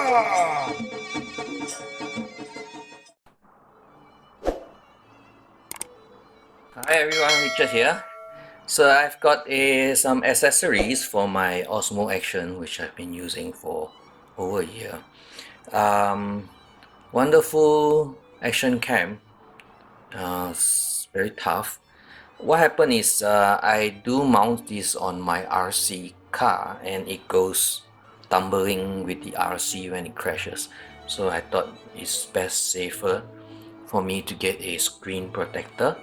Hi everyone, Richard here. So I've got some accessories for my Osmo Action, which I've been using for over a year. Wonderful action cam. It's very tough. What happened is I do mount this on my RC car and it goes tumbling with the RC when it crashes. So I thought it's best safer for me to get a screen protector,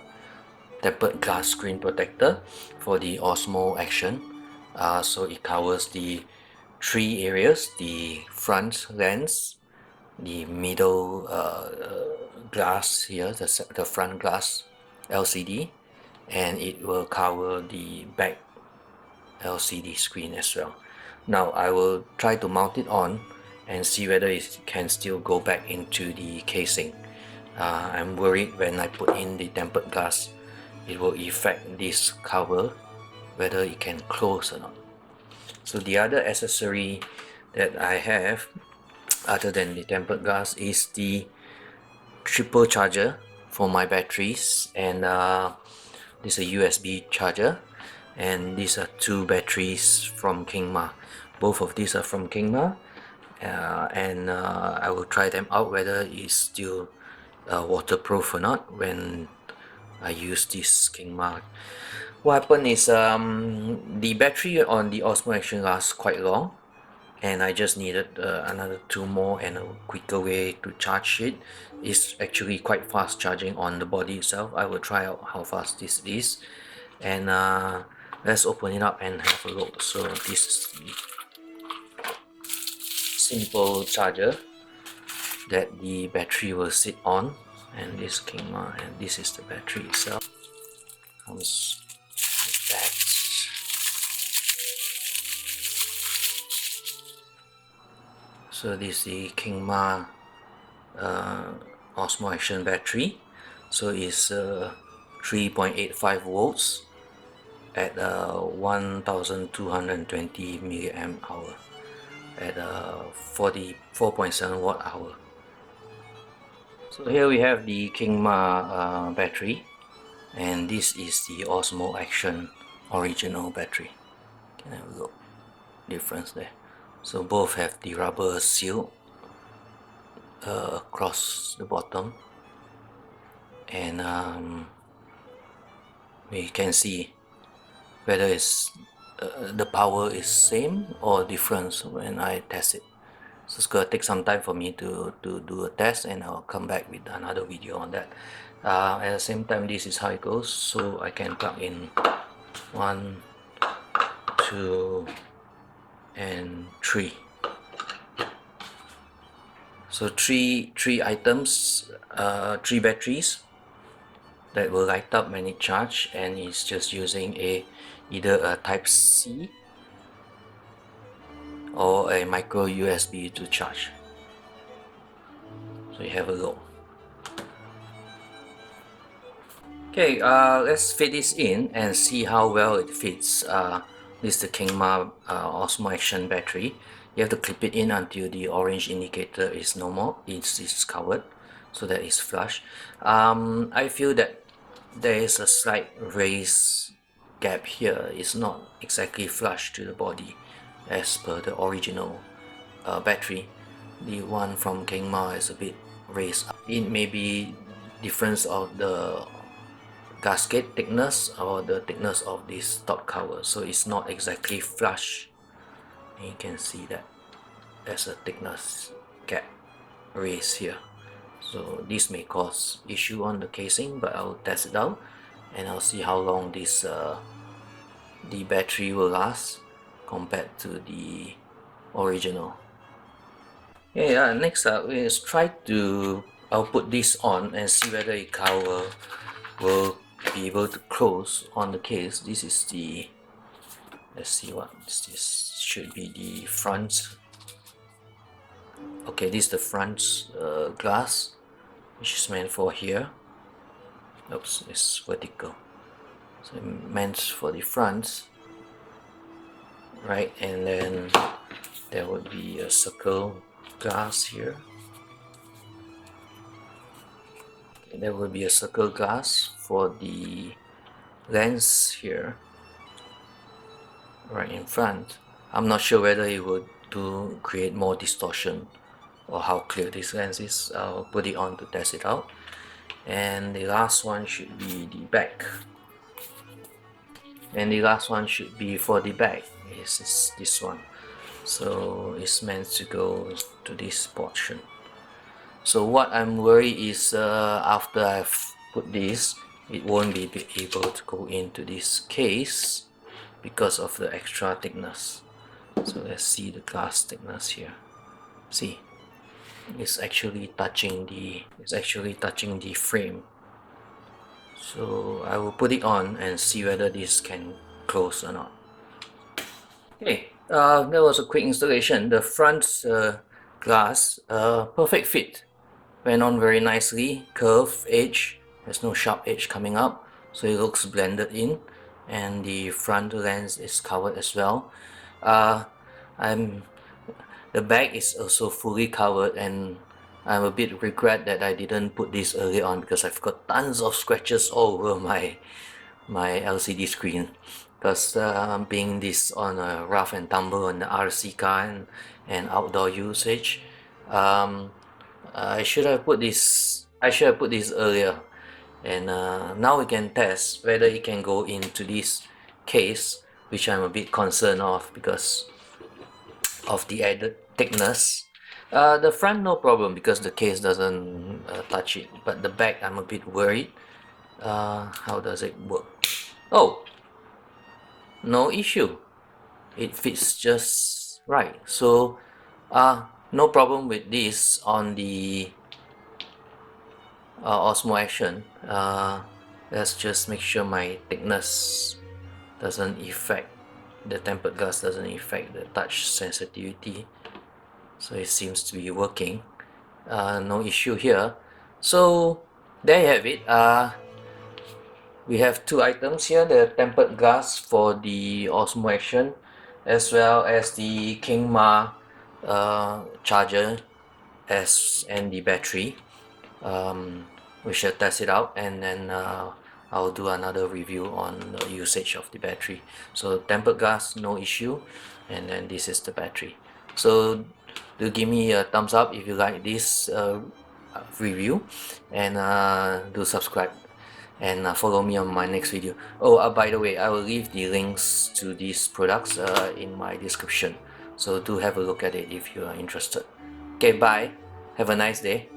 tempered glass screen protector for the Osmo Action. So it covers the three areas: the front lens, the middle glass here, the front glass LCD, and it will cover the back LCD screen as well. Now I will try to mount it on and see whether it can still go back into the casing. I'm worried when I put in the tempered glass it will affect this cover, whether it can close or not. So the other accessory that I have other than the tempered glass is the triple charger for my batteries, and this is a USB charger, and these are two batteries from KingMa. Both of these are from KingMa, and I will try them out whether it's still waterproof or not when I use this KingMa. What happened is the battery on the Osmo Action lasts quite long, and I just needed another two more and a quicker way to charge it. It's actually quite fast charging on the body itself. I will try out how fast this is, and let's open it up and have a look. So this is the simple charger that the battery will sit on, and this KingMa, and this is the battery itself. Comes like that. So this is the KingMa Osmo Action battery. So it's 3.85 volts at 1220 milliamp hour at 44.7 watt hour. So here we have the KingMa battery, and this is the Osmo Action original battery. Can I have a look? Difference there. So both have the rubber seal across the bottom, and we can see whether it's the power is same or different when I test it. So it's gonna take some time for me to do a test, and I'll come back with another video on that. At the same time, this is how it goes. So I can plug in 1, 2, and 3. So three items, 3 batteries that will light up when it charge, and it's just using either a Type C or a micro USB to charge. So you have a look. Okay, let's fit this in and see how well it fits. This is the KingMa Osmo Action battery. You have to clip it in until the orange indicator is normal. It's covered, so that is flush. I feel that there is a slight raised gap here. It's not exactly flush to the body as per the original battery. The one from KingMa is a bit raised up. It may be difference of the gasket thickness or the thickness of this top cover, so it's not exactly flush. And you can see that there's a thickness gap raised here, so this may cause issue on the casing, but I'll test it out and I'll see how long this the battery will last compared to the original. Okay, next up is try to, I'll put this on and see whether the cover will be able to close on the case. This is the, let's see what this should be, the front. Okay, this is the front glass, which is meant for here. Oops, it's vertical, so meant for the front, right? And then there would be a circle glass here. Okay, there will be a circle glass for the lens here, right in front. I'm not sure whether it would create more distortion or how clear this lens is. I'll put it on to test it out. And the last one should be the back. And the last one should be for the back. Is this one. So it's meant to go to this portion. So what I'm worried is after I've put this, it won't be able to go into this case because of the extra thickness. So let's see the glass thickness here. See, it's actually touching the frame. So I will put it on and see whether this can close or not. Okay, that was a quick installation. The front glass, perfect fit. Went on very nicely, curved edge, there's no sharp edge coming up, so it looks blended in, and the front lens is covered as well. The back is also fully covered, and I'm a bit regret that I didn't put this early on because I've got tons of scratches all over my LCD screen, because being this on a rough and tumble on the RC car and outdoor usage. I should have put this earlier, and now we can test whether it can go into this case, which I'm a bit concerned of because of the added thickness. The front no problem because the case doesn't touch it, but the back I'm a bit worried. How does it work? Oh, no issue, it fits just right. So no problem with this on the Osmo Action. Let's just make sure my thickness doesn't affect, the tempered glass doesn't affect the touch sensitivity. So it seems to be working. No issue here. So there you have it. We have two items here, the tempered glass for the Osmo Action, as well as the KingMa charger and the battery. We shall test it out, and then I'll do another review on the usage of the battery. So tempered glass, no issue, and then this is the battery. So do give me a thumbs up if you like this review, and do subscribe and follow me on my next video. Oh, by the way, I will leave the links to these products in my description, so do have a look at it if you are interested. Okay, bye, have a nice day.